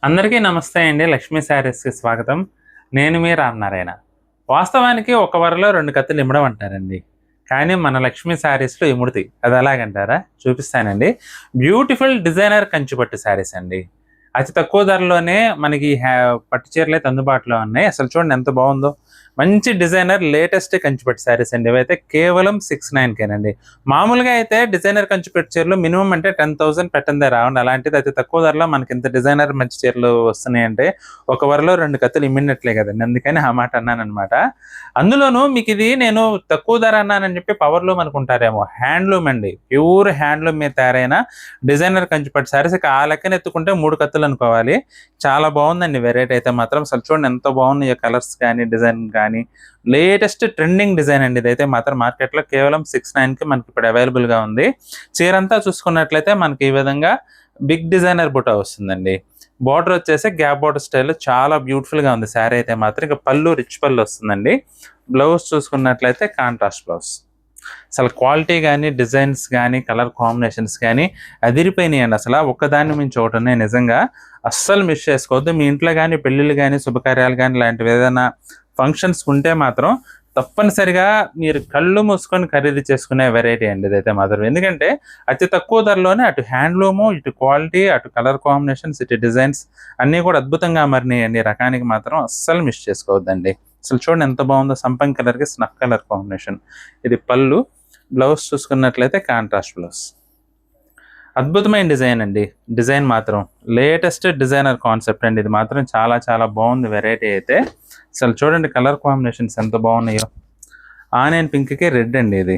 అందరికీ నమస్తే అండి. లక్ష్మీ శారీస్‌కి స్వాగతం. నేను మీ రామనారాయణ. వాస్తవానికి ఒక వరలో 2 కత్తులు ఇమ్మడం అంటారండి. కానీ మన లక్ష్మీ శారీస్‌లో ఇముడుతాయి. అది ఎలాగంటారా? చూపిస్తానండి. బ్యూటిఫుల్ డిజైనర్ కంచిపట్టు శారీస్ అండి. అతి తక్కువ ధరలోనే మనకి పట్టు చీరలైతే అందుబాటులో ఉన్నాయి. అసలు చూడండి ఎంత బావుందో. మంచి డిజైనర్ లేటెస్ట్ కంచిపట్టు శారీస్ అండి. ఇవైతే కేవలం 69,000కేనండి. మామూలుగా అయితే డిజైనర్ కంచిపట్టు చీరలు మినిమమ్ అంటే 10,000 పెట్టందే రావండి. అలాంటిది అతి తక్కువ ధరలో మనకి ఇంత డిజైనర్ మంచి చీరలు వస్తున్నాయంటే ఒక వరలో 2 కత్తులు ఇమ్మిడినట్లే కదండీ. అందుకని ఆ మాట అన్నాననమాట. అందులోనూ మీకిది నేను తక్కువ ధర అన్నానని చెప్పి పవర్‌లూమ్ అనుకుంటారేమో. హ్యాండ్లూమ్ అండి. ప్యూర్ హ్యాండ్లూమ్ మీద తయారైన డిజైనర్ కంచిపట్టు శారీస్. ఇక ఆ లెక్కన ఎత్తుకుంటే 3 కత్తులు అనుకోవాలి. చాలా బావుందండి వెరైటీ అయితే మాత్రం. అసలు చూడండి ఎంత బాగున్నాయో కలర్స్ కానీ, డిజైన్ కానీ. లేటెస్ట్ ట్రెండింగ్ డిజైన్ అండి ఇదైతే మాత్రం మార్కెట్‌లో కేవలం 69కి మనకి ఇప్పుడు అవైలబుల్‌గా ఉంది. చీరంతా చూసుకున్నట్లయితే మనకి ఈ విధంగా బిగ్ డిజైనర్ బుటా వస్తుందండి. బోర్డర్ వచ్చేసి గ్యాప్ బోర్డర్ స్టైల్‌లో చాలా బ్యూటిఫుల్‌గా ఉంది శారీ అయితే మాత్రం. ఇక పళ్ళు రిచ్ పళ్ళు వస్తుందండి. బ్లౌజ్ చూసుకున్నట్లయితే కాంట్రాస్ట్ బ్లౌజ్. అసలు క్వాలిటీ గానీ, డిజైన్స్ గానీ, కలర్ కాంబినేషన్స్ గానీ అదిరిపోయినాయండి అసల. ఒక్కదాన్ని మించి ఒకటున్నాయి నిజంగా. అస్సలు మిస్ చేసుకోవద్దు. మీ ఇంట్లో గానీ, పెళ్ళిళ్ళు గానీ, శుభకార్యాలు గానీ ఇలాంటివి ఏదైనా ఫంక్షన్స్ ఉంటే మాత్రం తప్పనిసరిగా మీరు కళ్ళు మూసుకొని ఖరీదు చేసుకునే వెరైటీ అండి ఇదైతే మాత్రం. ఎందుకంటే అతి తక్కువ ధరలోనే అటు హ్యాండ్లూము, ఇటు క్వాలిటీ, అటు కలర్ కాంబినేషన్స్, ఇటు డిజైన్స్ అన్నీ కూడా అద్భుతంగా అమరినాయండి. రకానికి మాత్రం అస్సలు మిస్ చేసుకోవద్దండి. అసలు చూడండి ఎంత బాగుందో. సంపంగి కలర్‌కి స్నఫ్ కలర్ కాంబినేషన్. ఇది పళ్ళు. బ్లౌజ్ చూసుకున్నట్లయితే కాంట్రాస్ట్ బ్లౌజ్. అద్భుతమైన డిజైన్ అండి. డిజైన్ మాత్రం లేటెస్ట్ డిజైనర్ కాన్సెప్ట్ అండి. ఇది మాత్రం చాలా చాలా బాగుంది వెరైటీ అయితే. అసలు చూడండి కలర్ కాంబినేషన్స్ ఎంత బాగున్నాయో. ఆనియన్ పింక్‌కి రెడ్ అండి ఇది.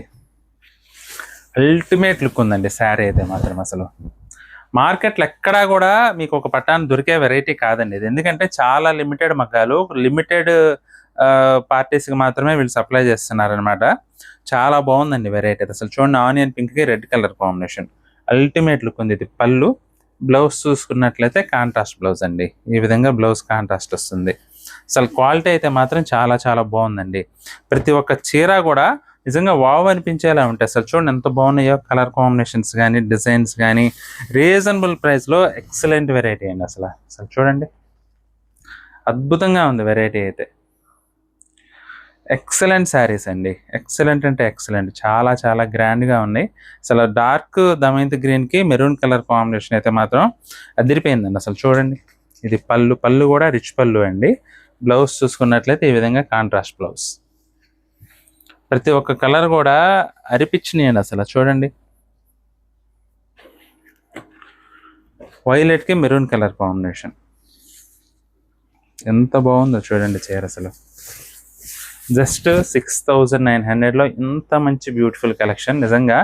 అల్టిమేట్ లుక్ ఉందండి శారీ అయితే మాత్రం అసలు. మార్కెట్‌లో ఎక్కడా గూడా మీకు ఒక పట్టాన దొరికే వెరైటీ కాదండి ఇది. ఎందుకంటే చాలా లిమిటెడ్ మగ్గాలు, లిమిటెడ్ పార్టీస్‌కి మాత్రమే వీళ్ళు సప్లై చేస్తున్నారనమాట. చాలా బాగుందండి వెరైటీ అయితే. అసలు చూడండి ఆనియన్ పింక్‌కి red colour combination. Ultimate look ఉంది. ఇది పళ్ళు. బ్లౌజ్ చూసుకున్నట్లయితే కాంట్రాస్ట్ బ్లౌజ్ అండి. ఈ విధంగా బ్లౌజ్ కాంట్రాస్ట్ వస్తుంది. అసలు క్వాలిటీ అయితే మాత్రం చాలా చాలా బాగుందండి. ప్రతి ఒక్క చీర గూడా నిజంగా వావ్ అనిపించేలా ఉంటాయి. అసలు చూడండి ఎంత బాగున్నాయో. కలర్ కాంబినేషన్స్ గానీ, డిజైన్స్ గానీ రీజనబుల్ ప్రైస్‌లో ఎక్సలెంట్ వెరైటీ అండి అసల. అసలు చూడండి. అద్భుతంగా ఉంది వెరైటీ అయితే. ఎక్సలెంట్ శారీస్ అండి. ఎక్సలెంట్ అంటే ఎక్సలెంట్. చాలా చాలా గ్రాండ్‌గా ఉన్నాయి. అసలు డార్క్ దమయంతి గ్రీన్‌కి మెరూన్ కలర్ కాంబినేషన్ అయితే మాత్రం అదిరిపోయిందండి. అసలు చూడండి. ఇది పళ్ళు. పళ్ళు గూడా రిచ్ పళ్ళు అండి. బ్లౌజ్ చూసుకున్నట్లయితే ఈ విధంగా కాంట్రాస్ట్ బ్లౌజ్. ప్రతి ఒక్క కలర్ గూడా అరిపించినాయండి అసల. చూడండి. వైలెట్‌కి మెరూన్ కలర్ కాంబినేషన్. ఎంత బాగుందో చూడండి చీర అసలు. జస్ట్ 6,900లో ఇంత మంచి బ్యూటిఫుల్ కలెక్షన్. నిజంగా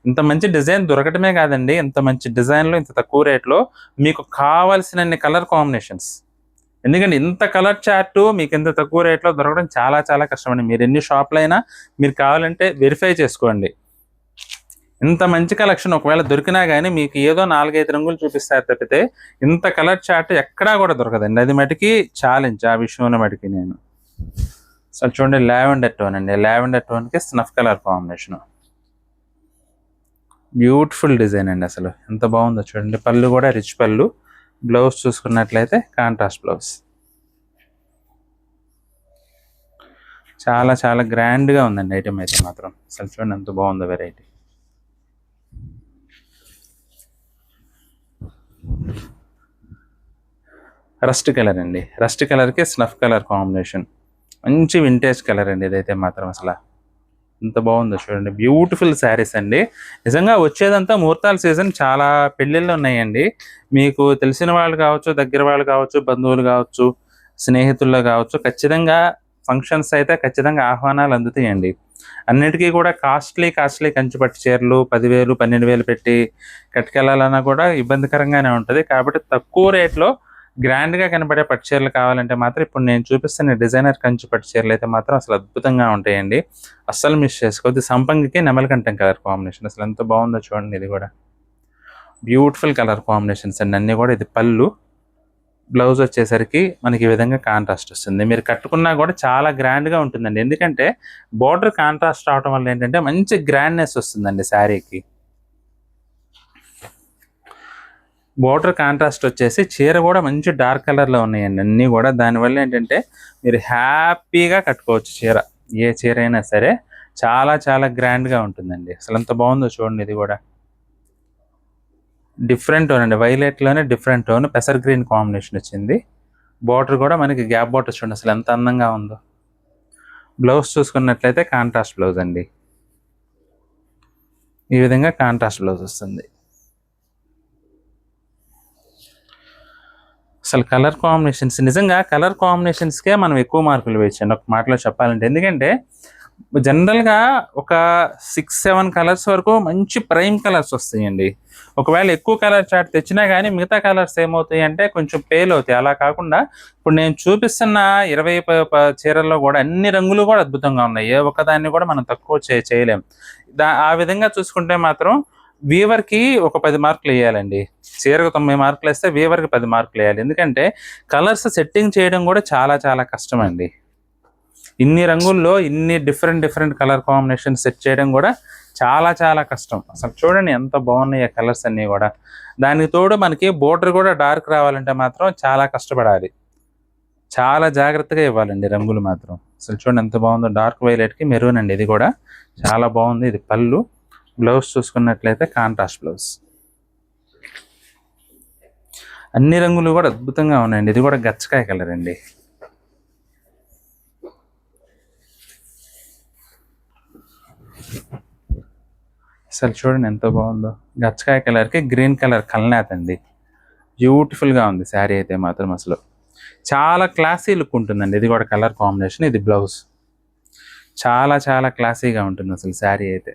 ఇంత మంచి డిజైన్ దొరకటమే కాదండి. ఇంత మంచి డిజైన్‌లో ఇంత తక్కువ రేట్‌లో మీకు కావాల్సినన్ని కలర్ కాంబినేషన్స్. ఎందుకంటే ఇంత కలర్ చార్ట్ మీకు ఇంత తక్కువ రేట్‌లో దొరకడం చాలా చాలా కష్టమండి. మీరు ఎన్ని షాపులైనా మీరు కావాలంటే వెరిఫై చేసుకోండి. ఇంత మంచి కలెక్షన్ ఒకవేళ దొరికినా గానీ మీకు ఏదో 4, 5 రంగులు చూపిస్తారు తప్పితే ఇంత కలర్ చార్ట్ ఎక్కడా కూడా దొరకదండి. అది మటికి ఛాలెంజ్ ఆ విషయంలో మటికి నేను. సో చూడండి లావెండర్ టోన్ అండి. లావెండర్ టోన్‌కి snuff colour combination. Beautiful design అండి అసలు. ఎంత బాగుందో చూడండి. పళ్ళు కూడా రిచ్ పళ్ళు. బ్లౌజ్ చూసుకున్నట్లయితే కాంట్రాస్ట్ బ్లౌజ్. చాలా చాలా గ్రాండ్‌గా ఉందండి ఐటెమ్ అయితే మాత్రం. అసలు చూడండి ఎంత బాగుందో వెరైటీ. రస్ట్ కలర్ అండి. రస్ట్ కలర్‌కి స్నఫ్ కలర్ కాంబినేషన్. మంచి వింటేజ్ కలర్ అండి ఇదైతే మాత్రం అసల. ఎంత బాగుందో చూడండి. బ్యూటిఫుల్ శారీస్ అండి. నిజంగా వచ్చేదంతా ముహూర్తాల సీజన్. చాలా పెళ్ళిళ్ళు ఉన్నాయండి. మీకు తెలిసిన వాళ్ళు కావచ్చు, దగ్గర వాళ్ళు కావచ్చు, బంధువులు కావచ్చు, స్నేహితుల్లో కావచ్చు, ఖచ్చితంగా ఫంక్షన్స్ అయితే ఖచ్చితంగా ఆహ్వానాలు అందుతాయండి. అన్నిటికీ కూడా కాస్ట్లీ కంచిపట్టు చీరలు 10,000, 12,000 పెట్టి కట్టుకెళ్ళాలన్నా కూడా ఇబ్బందికరంగానే ఉంటది. కాబట్టి తక్కువ రేట్‌లో గ్రాండ్‌గా కనపడే పట్టు చీరలు కావాలంటే మాత్రం ఇప్పుడు నేను చూపిస్తున్న డిజైనర్ కంచి పట్టు చీరలు అయితే మాత్రం అసలు అద్భుతంగా ఉంటాయండి. అస్సలు మిస్ చేసుకోవద్దు. సంపంగికి నెమలికంఠం కలర్ కాంబినేషన్. అసలు ఎంత బాగుందో చూడండి ఇది కూడా. బ్యూటిఫుల్ కలర్ కాంబినేషన్స్ అండి అన్నీ కూడా. ఇది పళ్ళు. బ్లౌజ్ వచ్చేసరికి మనకి ఈ విధంగా కాంట్రాస్ట్ వస్తుంది. మీరు కట్టుకున్నా కూడా చాలా గ్రాండ్‌గా ఉంటుందండి. ఎందుకంటే బోర్డర్ కాంట్రాస్ట్ రావడం వల్ల ఏంటంటే మంచి గ్రాండ్‌నెస్ వస్తుందండి శారీకి. బోర్డర్ కాంట్రాస్ట్ వచ్చేసి చీర కూడా మంచి డార్క్ కలర్లో ఉన్నాయండి అన్నీ కూడా. దానివల్ల ఏంటంటే మీరు హ్యాపీగా కట్టుకోవచ్చు చీర, ఏ చీర అయినా సరే చాలా చాలా గ్రాండ్గా ఉంటుందండి. అసలు ఎంత బాగుందో చూడండి. ఇది కూడా డిఫరెంట్ టోన్ అండి, వైలెట్లోనే డిఫరెంట్ టోన్, పెసర్ గ్రీన్ కాంబినేషన్ వచ్చింది. బోర్డర్ కూడా మనకి గ్యాప్ బోర్డర్ చూడండి అసలు ఎంత అందంగా ఉందో. బ్లౌజ్ చూసుకున్నట్లయితే కాంట్రాస్ట్ బ్లౌజ్ అండి, ఈ విధంగా కాంట్రాస్ట్ బ్లౌజ్ వస్తుంది. అసలు కలర్ కాంబినేషన్స్, నిజంగా కలర్ కాంబినేషన్స్కే మనం ఎక్కువ మార్కులు వేయచ్చండి ఒక మాటలో చెప్పాలంటే. ఎందుకంటే జనరల్గా ఒక 6-7 కలర్స్ వరకు మంచి ప్రైమ్ కలర్స్ వస్తాయండి. ఒకవేళ ఎక్కువ కలర్ చార్ట్ తెచ్చినా కానీ మిగతా కలర్స్ ఏమవుతాయి అంటే కొంచెం పేల్ అవుతాయి. అలా కాకుండా ఇప్పుడు నేను చూపిస్తున్న 20 చీరల్లో కూడా అన్ని రంగులు కూడా అద్భుతంగా ఉన్నాయి. ఏ ఒక్కదాన్ని కూడా మనం తక్కువ చేయలేం. ఆ విధంగా చూసుకుంటే మాత్రం వీవర్కి ఒక 10 మార్కులు వేయాలండి. చీరకు 90 మార్కులు వేస్తే వీవర్కి 10 మార్కులు వేయాలి. ఎందుకంటే కలర్స్ సెట్టింగ్ చేయడం కూడా చాలా చాలా కష్టం అండి. ఇన్ని రంగుల్లో ఇన్ని డిఫరెంట్ కలర్ కాంబినేషన్ సెట్ చేయడం కూడా చాలా చాలా కష్టం. అసలు చూడండి ఎంత బాగున్నాయి ఆ కలర్స్ అన్నీ కూడా. దానికి తోడు మనకి బోర్డర్ కూడా డార్క్ రావాలంటే మాత్రం చాలా కష్టపడాలి, చాలా జాగ్రత్తగా ఇవ్వాలండి రంగులు మాత్రం. అసలు చూడండి ఎంత బాగుందో, డార్క్ వైలెట్కి మెరూన్ అండి, ఇది కూడా చాలా బాగుంది. ఇది పళ్ళు. బ్లౌజ్ చూసుకున్నట్లయితే కాంట్రాస్ట్ బ్లౌజ్. అన్ని రంగులు కూడా అద్భుతంగా ఉన్నాయండి. ఇది కూడా గచ్చకాయ కలర్ అండి. అసలు చూడండి ఎంత బాగుందో, గచ్చకాయ కలర్కి గ్రీన్ కలర్ కల్నాథ్ అండి. బ్యూటిఫుల్గా ఉంది శారీ అయితే మాత్రం. అసలు చాలా క్లాసీ లుక్ ఉంటుందండి. ఇది కూడా కలర్ కాంబినేషన్, ఇది బ్లౌజ్. చాలా చాలా క్లాసీగా ఉంటుంది అసలు శారీ అయితే.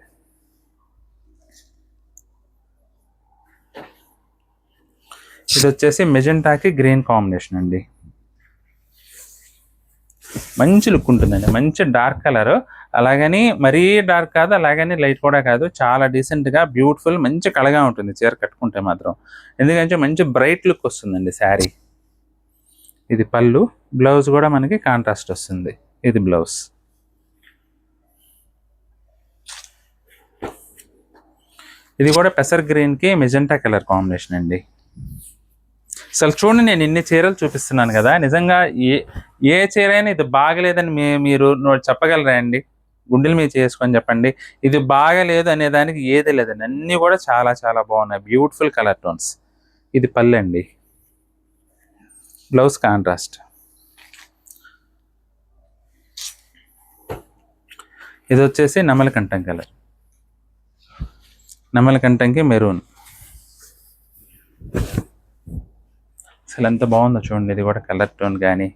ఇది వచ్చేసి మెజెంటాకి గ్రీన్ కాంబినేషన్ అండి. మంచి లుక్ ఉంటుందండి, మంచి డార్క్ కలర్. అలాగని మరీ డార్క్ కాదు, అలాగని లైట్ కూడా కాదు, చాలా డీసెంట్గా బ్యూటిఫుల్ మంచి కళగా ఉంటుంది చీర కట్టుకుంటే మాత్రం. ఎందుకంటే మంచి బ్రైట్ లుక్ వస్తుందండి శారీ. ఇది పళ్ళు. బ్లౌజ్ కూడా మనకి కాంట్రాస్ట్ వస్తుంది. ఇది బ్లౌజ్. ఇది కూడా పెసర్ గ్రీన్కి మెజెంటా కలర్ కాంబినేషన్ అండి. అసలు చూడండి, నేను ఇన్ని చీరలు చూపిస్తున్నాను కదా, నిజంగా ఏ చీర అయినా ఇది బాగలేదని మీరు చెప్పగలరా అండి? గుండెల మీద చేసుకొని చెప్పండి, ఇది బాగలేదు అనే దానికి ఏది లేదండి. అన్నీ కూడా చాలా చాలా బాగున్నాయి, బ్యూటిఫుల్ కలర్ టోన్స్. ఇది పళ్ళు అండి, బ్లౌజ్ కాంట్రాస్ట్. ఇది వచ్చేసి నెమలికంఠం కలర్, నెమలికంఠంకి మెరూన్. అసలు ఎంత బాగుందో చూడండి. ఇది కూడా కలర్ టోన్ కానీ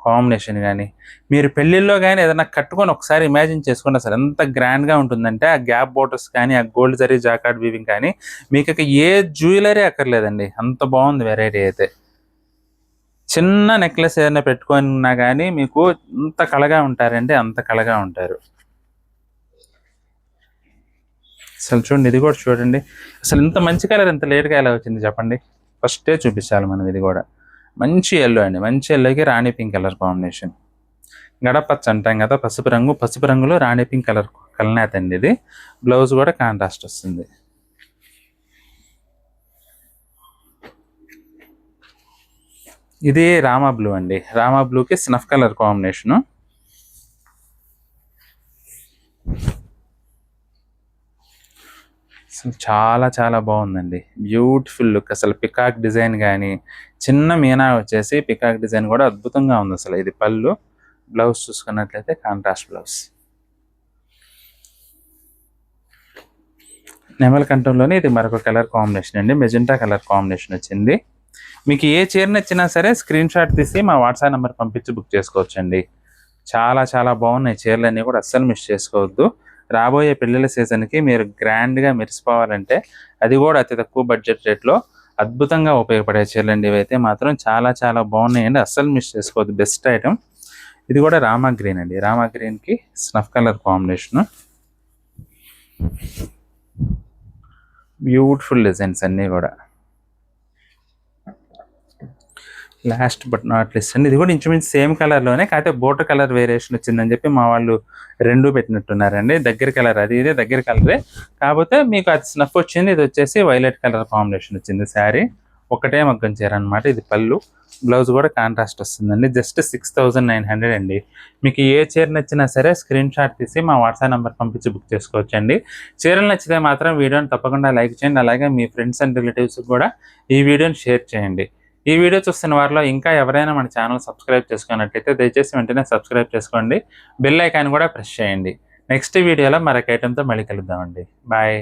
కాంబినేషన్ కానీ మీరు పెళ్ళిళ్ళలో కానీ ఏదైనా కట్టుకొని ఒకసారి ఇమాజిన్ చేసుకోండి. అసలు ఎంత గ్రాండ్గా ఉంటుందంటే ఆ గ్యాప్ బోర్డర్స్ కానీ, ఆ గోల్డ్ జరీ జాకార్డ్ వీవింగ్ కానీ, మీకు ఇక ఏ జ్యువెలరీ అక్కర్లేదండి, అంత బాగుంది వెరైటీ అయితే. చిన్న నెక్లెస్ ఏదైనా పెట్టుకున్నా కానీ మీకు ఎంత కళగా ఉంటారంటే అంత కళగా ఉంటారు. అసలు చూడండి, ఇది కూడా చూడండి. అసలు ఇంత మంచి కలర్ ఇంత లేట్గా ఎలా వచ్చింది చెప్పండి? ఫస్టే చూపించాలి మనం. ఇది కూడా మంచి ఎల్లో అండి, మంచి ఎల్లోకి రాణి పింక్ కలర్ కాంబినేషన్. గడపచ్చ అంటాం కదా, పసుపు రంగు, పసుపు రంగులో రాణి పింక్ కలర్ కల్నాథ్ అండి. ఇది బ్లౌజ్ కూడా కాంట్రాస్ట్ వస్తుంది. ఇది రామా బ్లూ అండి, రామా బ్లూకి స్నఫ్ కలర్ కాంబినేషను. అసలు చాలా చాలా బాగుందండి, బ్యూటిఫుల్ లుక్. అసలు పికాక్ డిజైన్ కానీ, చిన్న మీనా వచ్చేసి పికాక్ డిజైన్ కూడా అద్భుతంగా ఉంది అసలు. ఇది పళ్ళు. బ్లౌజ్ చూసుకున్నట్లయితే కాంట్రాస్ట్ బ్లౌజ్. నెమలికంఠంలోనే ఇది మరొక కలర్ కాంబినేషన్ అండి, మెజెంటా కలర్ కాంబినేషన్ వచ్చింది. మీకు ఏ చీర నచ్చినా సరే స్క్రీన్ షాట్ తీసి మా వాట్సాప్ నెంబర్ పంపించి బుక్ చేసుకోవచ్చండి. చాలా చాలా బాగున్నాయి చీరలన్నీ కూడా, అస్సలు మిస్ చేసుకోవద్దు. రాబోయే పిల్లల సీజన్కి మీరు గ్రాండ్గా మెరిసిపోవాలంటే, అది కూడా అతి తక్కువ బడ్జెట్ రేట్లో అద్భుతంగా ఉపయోగపడే చీరలండి ఇవైతే మాత్రం. చాలా చాలా బాగున్నాయండి, అస్సలు మిస్ చేసుకోవద్దు, బెస్ట్ ఐటమ్. ఇది కూడా రామా గ్రీన్ అండి, రామా గ్రీన్కి snuff colour combination. Beautiful designs అన్నీ కూడా. లాస్ట్ బట్ నాట్ లిస్ట్ అండి, ఇది కూడా ఇంచుమించు సేమ్ కలర్లోనే, కాకపోతే బోర్డర్ కలర్ వేరియేషన్ వచ్చిందని చెప్పి మా వాళ్ళు రెండు పెట్టినట్టున్నారండి. దగ్గర కలర్ అది, ఇదే దగ్గర కలరే, కాకపోతే మీకు అది స్నఫ్ వచ్చింది, ఇది వచ్చేసి వైలెట్ కలర్ కాంబినేషన్ వచ్చింది శారీ. ఒకటే మగ్గం చీర అనమాట. ఇది పళ్ళు, బ్లౌజ్ కూడా కాంట్రాస్ట్ వస్తుందండి. జస్ట్ 6900 అండి. మీకు ఏ చీర నచ్చినా సరే స్క్రీన్ షాట్ తీసి మా వాట్సాప్ నెంబర్ పంపించి బుక్ చేసుకోవచ్చండి. చీరలు నచ్చితే మాత్రం వీడియోని తప్పకుండా లైక్ చేయండి. అలాగే మీ ఫ్రెండ్స్ అండ్ రిలేటివ్స్కి కూడా ఈ వీడియోని షేర్ చేయండి. ఈ వీడియో చూస్తున్న వారిలో ఇంకా ఎవరైనా మన ఛానల్ సబ్స్క్రైబ్ చేసుకున్నట్లయితే దయచేసి వెంటనే సబ్స్క్రైబ్ చేసుకోండి. బెల్ ఐకాన్ కూడా ప్రెస్ చేయండి. నెక్స్ట్ వీడియోలో మరొక ఐటెంతో మళ్ళీ కలుద్దామండి. బాయ్.